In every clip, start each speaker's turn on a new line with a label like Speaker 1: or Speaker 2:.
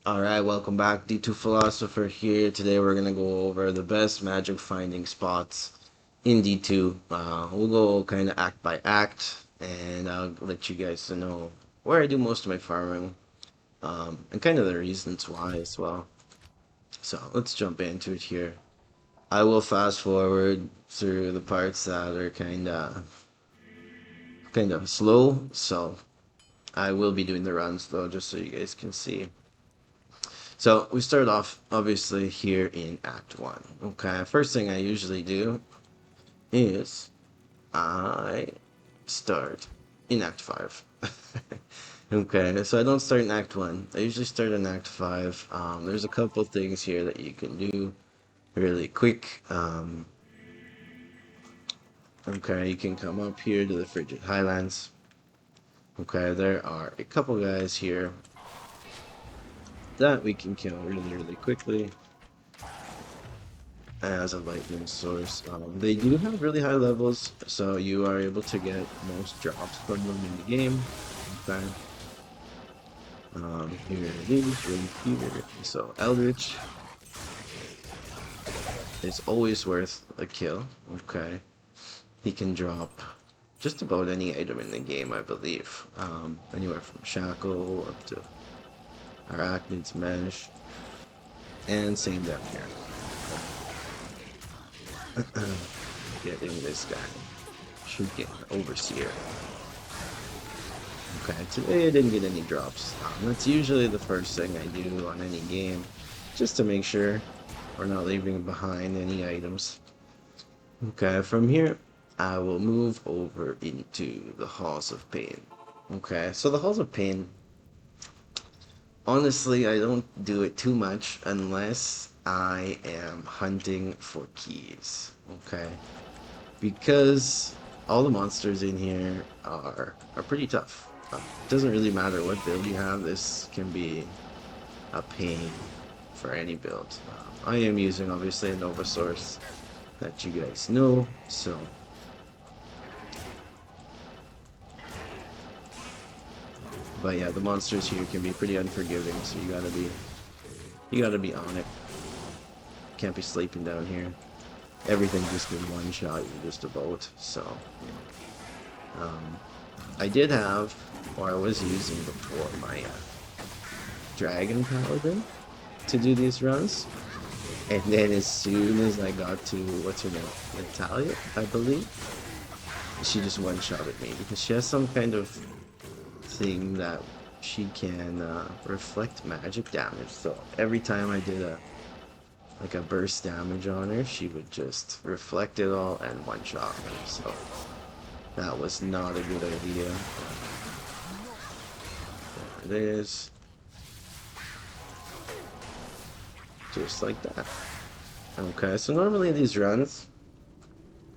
Speaker 1: Alright, welcome back. D2 Philosopher here. Today we're gonna go over the best magic finding spots in D2. We'll go kind of act by act, and I'll let you guys know where I do most of my farming, and kind of the reasons why as well. So let's jump into it here. I will fast forward through the parts that are kind of slow, so I will be doing the runs though, just so you guys can see. So we start off obviously here in Act 1. Okay, first thing I usually do is I start in Act 5. Okay, so I don't start in Act 1. I usually start in Act 5. There's a couple things here that you can do really quick. Okay, you can come up here to the Frigid Highlands. Okay, there are a couple guys here that we can kill really quickly as a lightning source. They do have really high levels, so you are able to get most drops from them in the game. Okay. Here it is, right here. So Eldritch is always worth a kill. Okay. He can drop just about any item in the game, I believe. Anywhere from Shackle up to Arachnid's Mesh. And same down here. Getting this guy. Should get an Overseer. Okay, today I didn't get any drops. That's usually the first thing I do on any game, just to make sure we're not leaving behind any items. Okay, from here, I will move over into the Halls of Pain. Okay, so the Halls of Pain, honestly, I don't do it too much unless I am hunting for keys. Okay, because all the monsters in here are pretty tough. It doesn't really matter what build you have, this can be a pain for any build. I am using obviously a Nova source that you guys know, so but yeah, the monsters here can be pretty unforgiving, so you gotta be on it. Can't be sleeping down here. Everything just in one shot, you just about. So I did have, or I was using before, my Dragon Paladin to do these runs. And then as soon as I got to, what's her name? Natalia, I believe. She just one-shotted me because she has some kind of thing that she can reflect magic damage. So every time I did a burst damage on her, she would just reflect it all and one-shot me. So that was not a good idea. There it is. Just like that. Okay, so normally these runs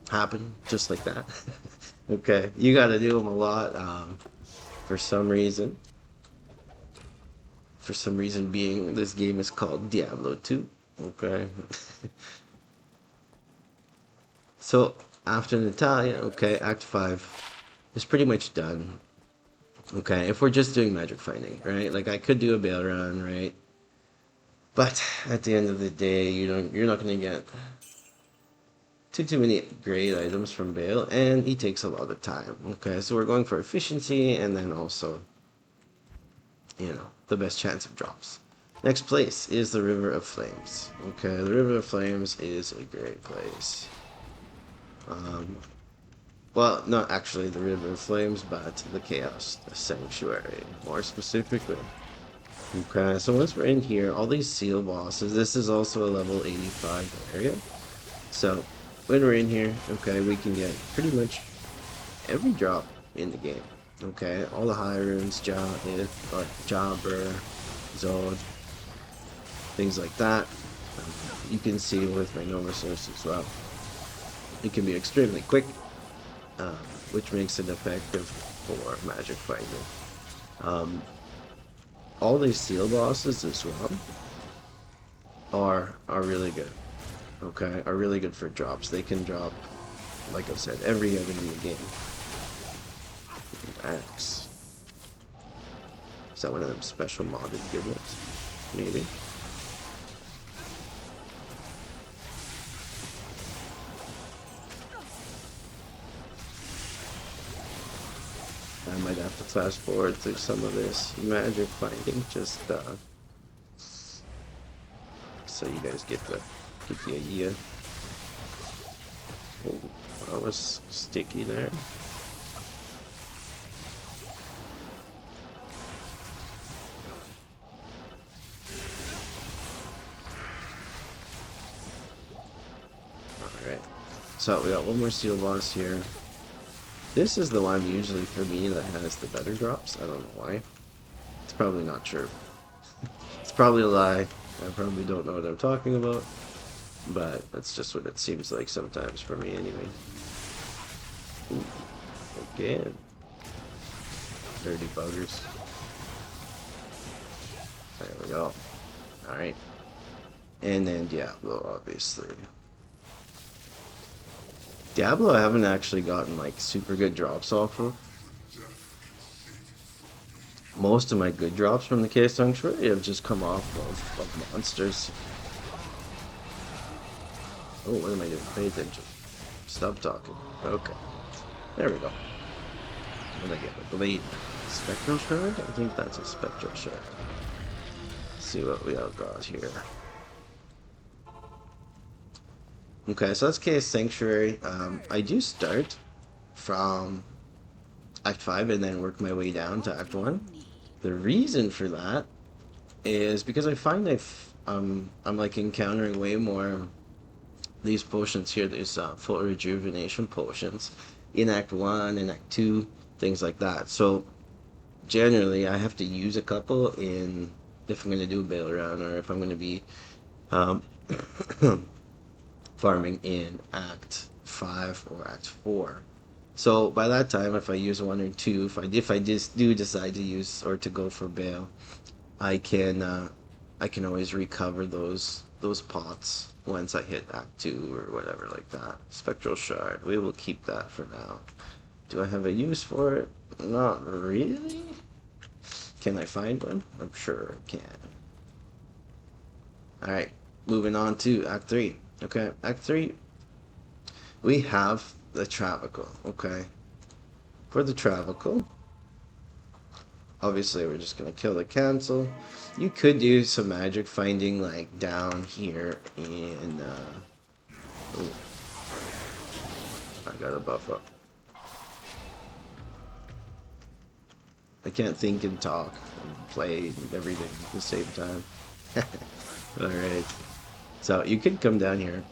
Speaker 1: happen just like that. Okay, you gotta do them a lot for some reason. For some reason being, this game is called Diablo 2. Okay. So after Natalia, okay, Act 5 is pretty much done. Okay, if we're just doing magic finding, right? Like I could do a bail run, right? But at the end of the day, you're not gonna get too many great items from Bale, and he takes a lot of time. Okay, so we're going for efficiency, and then also, the best chance of drops. Next place is the River of Flames. Okay, the River of Flames is a great place. Well, not actually the River of Flames, but the Chaos Sanctuary, more specifically. Okay, so once we're in here, all these seal bosses, this is also a level 85 area. So when we're in here, okay, we can get pretty much every drop in the game. Okay, all the high runes, Jobber, Zod, things like that. You can see with my Nova source as well. It can be extremely quick, which makes it effective for magic fighting. All these seal bosses as well are really good. Okay, are really good for drops. They can drop, like I said, every item in the game. Axe. Is that one of them special modded good ones? maybe. I might have to fast forward through some of this magic finding, just so you guys get the idea. Oh, that was sticky there. Alright, so we got one more seal boss here. This is the one usually for me that has the better drops. I don't know why. It's probably not true. It's probably a lie. I probably don't know what I'm talking about. But that's just what it seems like sometimes for me anyway. Ooh, again. Dirty buggers. There we go. Alright. And then Diablo, obviously. Diablo I haven't actually gotten like super good drops off of. Most of my good drops from the Cave Sanctuary have just come off of monsters. Oh, what am I doing? Pay attention. Stop talking. Okay. There we go. What did I get? A blade. Spectral shard? I think that's a spectral shard. Let's see what we all got here. Okay, so that's Cave Sanctuary. I do start from Act 5 and then work my way down to Act 1. The reason for that is because I find I'm like encountering way more these potions here, these full rejuvenation potions in Act 1 and Act 2, things like that. So generally I have to use a couple in if I'm going to do a bail run or if I'm going to be farming in Act 5 or Act 4. So by that time, if I use 1 or 2, if I just do decide to use or to go for bail, I can always recover those pots once I hit Act 2 or whatever like that. Spectral shard, we will keep that for now. Do I have a use for it? Not really. Can I find one? I'm sure I can. Alright, moving on to Act 3. Okay, Act 3, we have the Travincal, okay? For the Travincal, obviously we're just going to kill the cancel. You could do some magic finding like down here in, ooh, I gotta buff up. I can't think and talk and play and everything at the same time. Alright. So you could come down here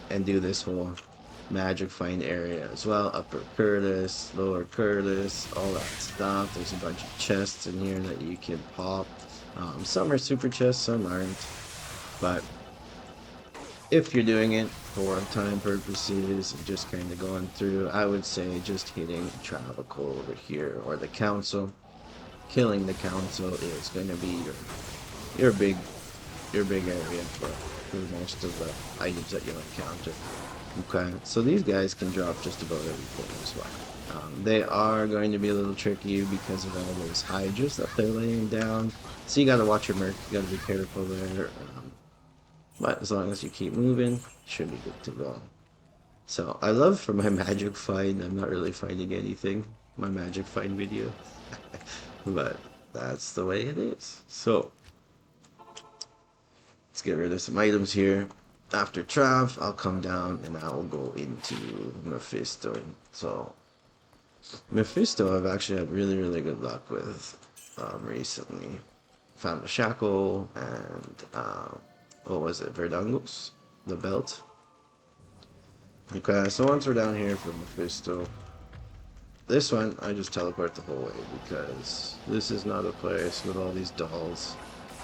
Speaker 1: and do this whole magic find area as well. Upper Curtis, Lower Curtis, all that stuff. There's a bunch of chests in here that you can pop. Some are super chests, some aren't. But if you're doing it for time purposes and just kind of going through, I would say just hitting Travincal over here or the council. Killing the council is going to be your big area for most of the items that you'll encounter. Okay, so these guys can drop just about everything as well. They are going to be a little tricky because of all those hydras that they're laying down. So you gotta watch your merc, you gotta be careful there. But as long as you keep moving, you should be good to go. So I love for my magic find, I'm not really finding anything, my magic find video. But that's the way it is. So let's get rid of some items here. After Trav, I'll come down and I'll go into Mephisto. So Mephisto I've actually had really good luck with recently. Found a shackle and what was it, Verdungos? The belt. Okay, so once we're down here for Mephisto, this one I just teleport the whole way because this is not a place with all these dolls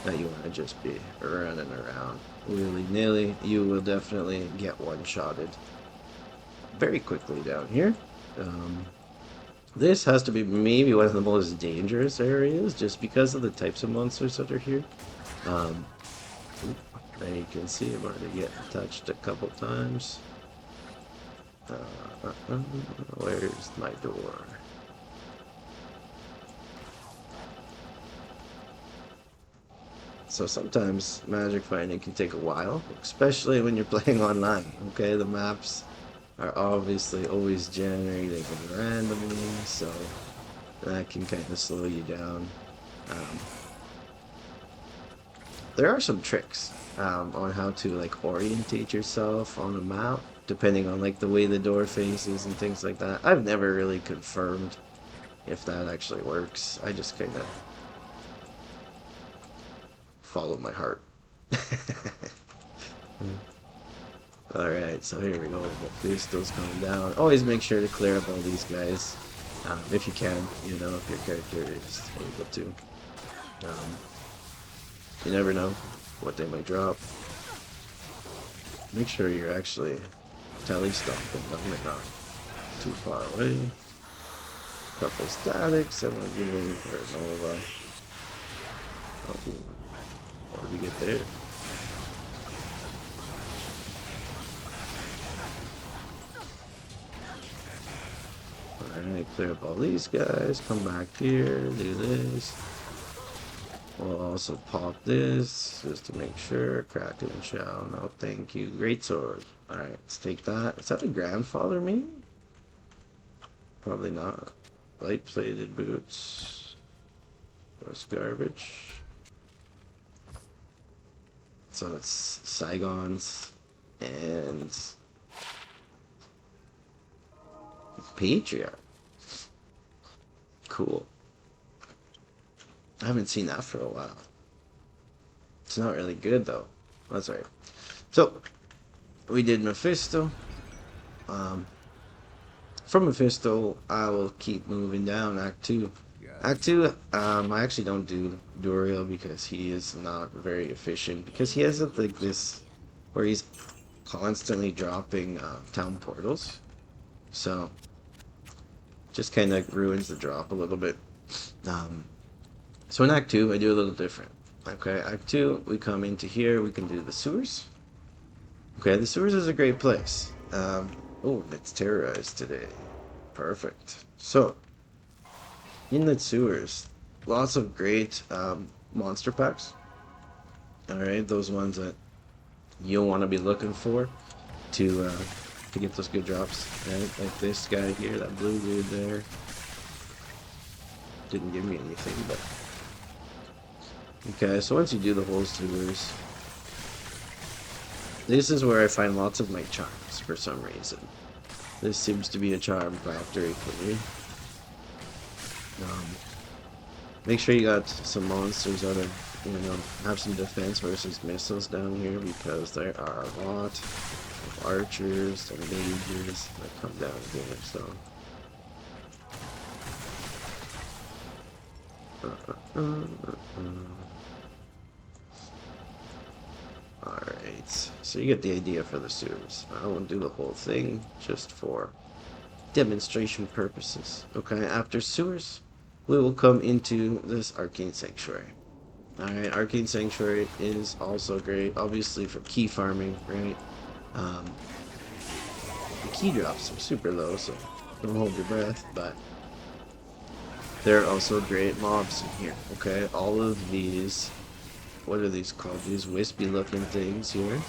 Speaker 1: that you want to just be running around willy-nilly. You will definitely get one-shotted very quickly down here. This has to be maybe one of the most dangerous areas just because of the types of monsters that are here. There you can see I'm already getting touched a couple times. Where's my door? So sometimes magic finding can take a while, especially when you're playing online. Okay, the maps are obviously always generated randomly, so that can kind of slow you down. Um, there are some tricks on how to like orientate yourself on a map, depending on like the way the door faces and things like that. I've never really confirmed if that actually works. I just kind of follow my heart. Alright, so here we go. Mephisto's coming down. Always make sure to clear up all these guys. If you can, you know, if your character is able to. You never know what they might drop. Make sure you're actually tele-stomping them and not too far away. Couple statics, and we'll give him for Nova. Oh, what did we get there? Alright, clear up all these guys, come back here, do this. We'll also pop this, just to make sure. Kraken shell, no thank you. Great sword. Alright, let's take that. Is that a grandfather maybe? Probably not. Light plated boots. That's garbage. So it's Saigons and Patriarch. Cool. I haven't seen that for a while. It's not really good though. That's right. So we did Mephisto. From Mephisto, I will keep moving down Act 2. Act 2, I actually don't do Duriel because he is not very efficient. Because he has like this, where he's constantly dropping town portals. So, just kind of ruins the drop a little bit. So in Act 2, I do a little different. Okay, Act 2, we come into here, we can do the sewers. Okay, the sewers is a great place. Oh, it's terrorized today. Perfect. So, in the sewers, lots of great monster packs. Alright, those ones that you'll want to be looking for to get those good drops. Right? Like this guy here, that blue dude there. Didn't give me anything, but... Okay, so once you do the whole sewers, this is where I find lots of my charms for some reason. This seems to be a charm factory for me. Make sure you got some monsters that are, you know, have some defense versus missiles down here, because there are a lot of archers and mages that come down here, so. Alright, so you get the idea for the sewers. I won't do the whole thing, just for demonstration purposes. Okay, after sewers, we will come into this Arcane Sanctuary. Alright, Arcane Sanctuary is also great, obviously for key farming, right? The key drops are super low, so don't hold your breath, but there are also great mobs in here, okay? All of these, what are these called? These wispy looking things here.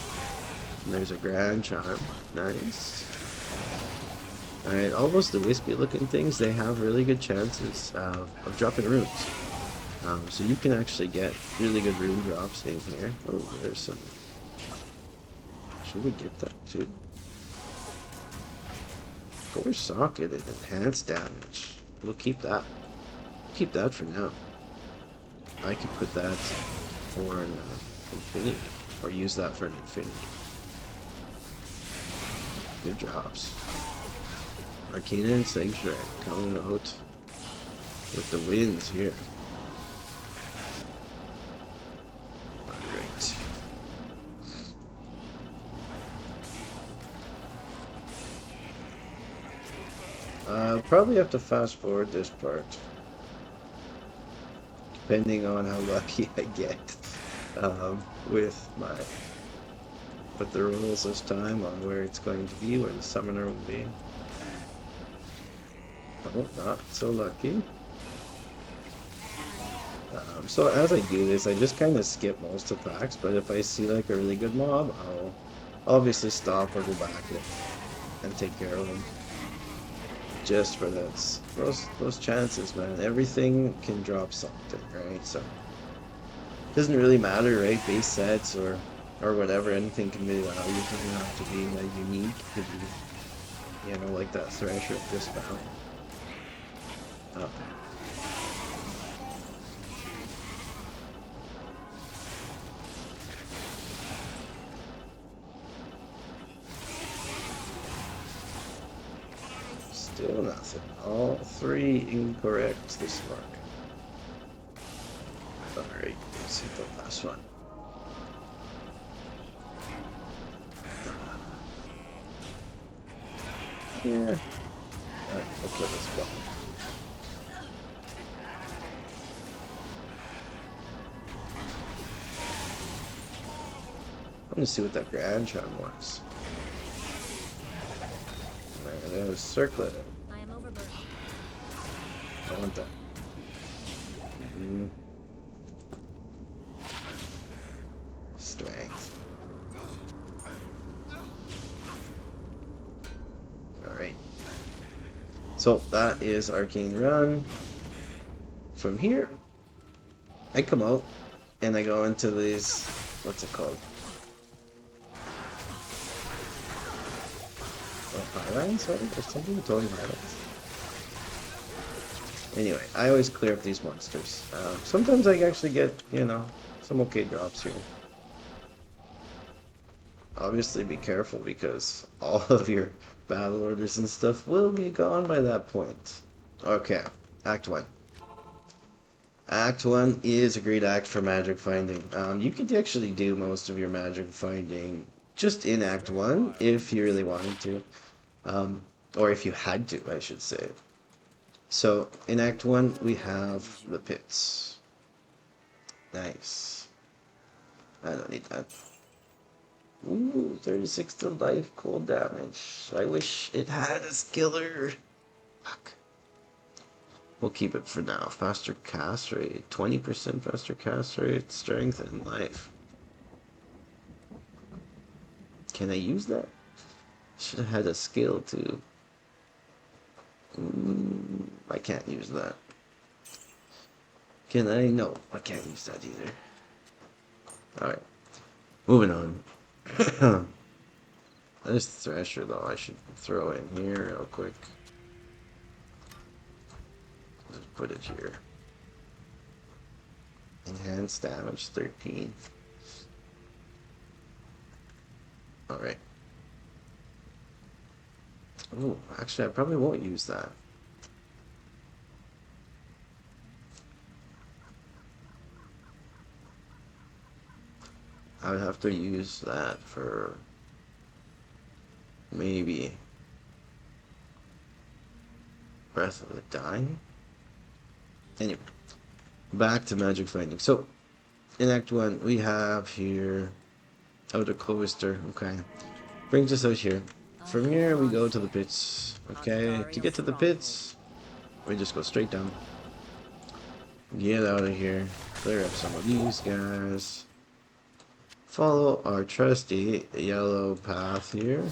Speaker 1: And there's a grand charm, nice. Alright, almost the wispy looking things, they have really good chances of dropping runes. So you can actually get really good rune drops in here. Oh, there's some... Should we get that too? Core socket and enhanced damage. We'll keep that. Keep that for now. I can put that for an infinity, or use that for an infinity. Good drops. Arcane and Sanctuary coming out with the wins here. Alright. Probably have to fast forward this part, depending on how lucky I get with the rules this time, on where it's going to be, where the summoner will be. Oh, not so lucky. So as I do this, I just kind of skip most attacks, but if I see like a really good mob, I'll obviously stop or go back and take care of them. Just for this, those chances, man. Everything can drop something, right? So it doesn't really matter, right? Base sets or whatever, anything can be valued. It doesn't have to be like unique. It could be, you know, like that thresher just found. Oh. Still nothing. All three incorrect this mark. Alright, let's hit the last one. Yeah. Alright, we'll kill this one. I'm gonna see what that grand charm was. There it is, circlet it.
Speaker 2: I am overburdened.
Speaker 1: I want that. Strength. Alright. So that is Arcane Run. From here, I come out and I go into these, what's it called? Highlands, right? Or something? Totally Highlands. Anyway, I always clear up these monsters. Sometimes I actually get, you know, some okay drops here. Obviously be careful because all of your battle orders and stuff will be gone by that point. Okay, Act 1. Act 1 is a great act for magic finding. You could actually do most of your magic finding just in Act 1 if you really wanted to. Or if you had to, I should say. So, in Act 1, we have the pits. Nice. I don't need that. Ooh, 36 to life, cold damage. I wish it had a skiller. Fuck. We'll keep it for now. Faster cast rate. 20% faster cast rate. Strength and life. Can I use that? Should have had a skill too. I can't use that. Can I? No, I can't use that either. Alright. Moving on. This thresher though I should throw in here real quick. Just put it here. Enhanced damage 13. Alright. Oh, actually I probably won't use that. I would have to use that for maybe Breath of the Dying. Anyway, back to magic finding. So, in Act 1, we have here Outer Cloister. Okay, brings us out here. From here, we go to the pits. Okay, to get to the pits, we just go straight down. Get out of here. Clear up some of these guys. Follow our trusty yellow path here,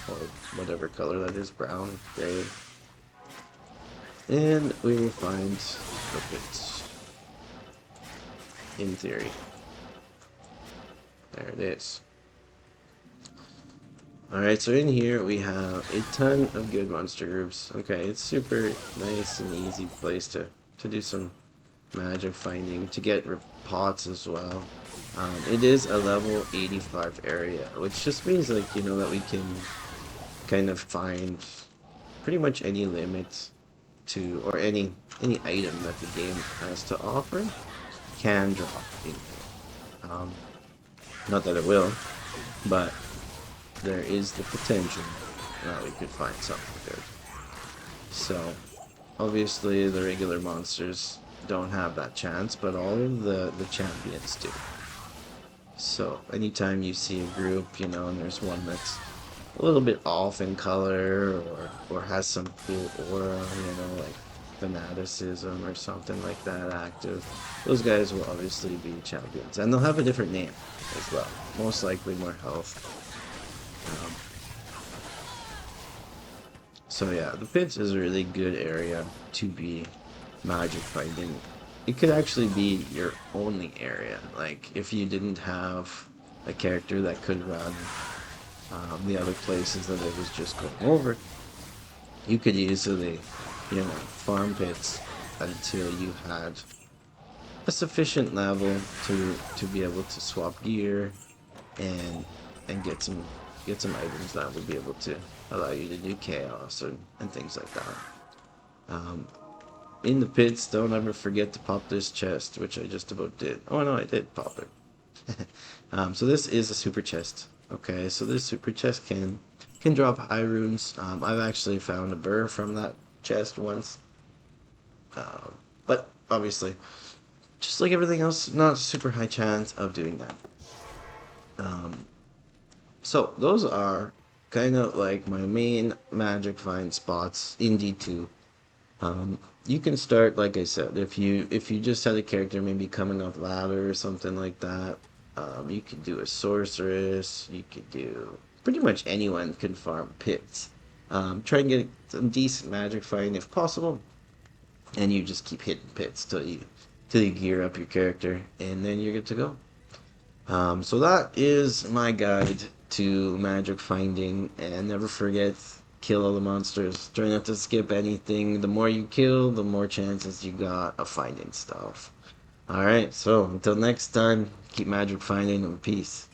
Speaker 1: or whatever color that is, brown, gray, and we will find the pits. In theory. There it is. Alright, so in here we have a ton of good monster groups. Okay, it's super nice and easy place to do some magic finding, to get pots as well. It is a level 85 area, which just means, like, you know, that we can kind of find pretty much any limit to, or any item that the game has to offer can drop in here. Not that it will, but there is the potential that we could find something good. So, obviously the regular monsters don't have that chance, but all of the champions do. So anytime you see a group, you know, and there's one that's a little bit off in color or has some cool aura, you know, like fanaticism or something like that active, those guys will obviously be champions, and they'll have a different name as well. Most likely more health. Um, so yeah, the pits is a really good area to be magic finding. It could actually be your only area. Like if you didn't have a character that could run the other places that I was just going over, you could easily, farm pits until you had a sufficient level to be able to swap gear and get some items that would be able to allow you to do chaos and things like that. Um, in the pits, don't ever forget to pop this chest, which I just about did. Oh no, I did pop it. So this is a super chest. Okay, so this super chest can drop high runes. I've actually found a burr from that chest once. But obviously, just like everything else, not super high chance of doing that. So those are kind of like my main magic find spots in D2. You can start, like I said, if you just had a character maybe coming off ladder or something like that. You could do a sorceress. You could do pretty much anyone can farm pits. Try and get some decent magic find if possible, and you just keep hitting pits till you gear up your character, and then you're good to go. So that is my guide to magic finding, and never forget, kill all the monsters. Try not to skip anything. The more you kill, the more chances you got of finding stuff. Alright, so until next time, keep magic finding and peace.